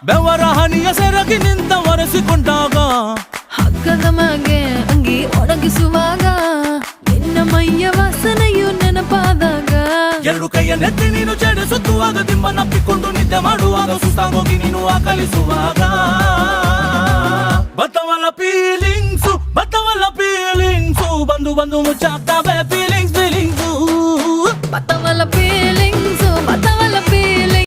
ಬೆವರ ಹನಿಯ ಸೆರಗಿ ನಿಂತ ಒರೆಸಿಕೊಂಡಾಗ ಹಗ್ಗದ ಮ್ಯಾಗೆ ಅಂಗಿ ಒಣಗಿಸುವಾಗ ನಿನ್ನ ಮೈಯ ವಾಸನೆಯು ನೆನಪಾದಾಗ ಎರಡು ಕೈಯ ನೆತ್ತಿ ನೀನು ಜಡಿಸುತ್ತುವಾಗ ದಿಮ್ಮನಪ್ಪಿಕೊಂಡು ನಿದ್ದೆ ಮಾಡುವಾಗ ಸುಸ್ತಾಗೋಗಿ ನೀನು ಆಕಲಿಸುವಾಗ ಬತ್ತವಲ್ಲ ಫೀಲಿಂಗ್ಸು ಬಂದು ಬಂದು ಮುಚ್ಚಾಗ್ತಾವೆ ಫೀಲಿಂಗ್ಸು ಬತ್ತವಲ್ಲ ಫೀಲಿಂಗ್ಸ್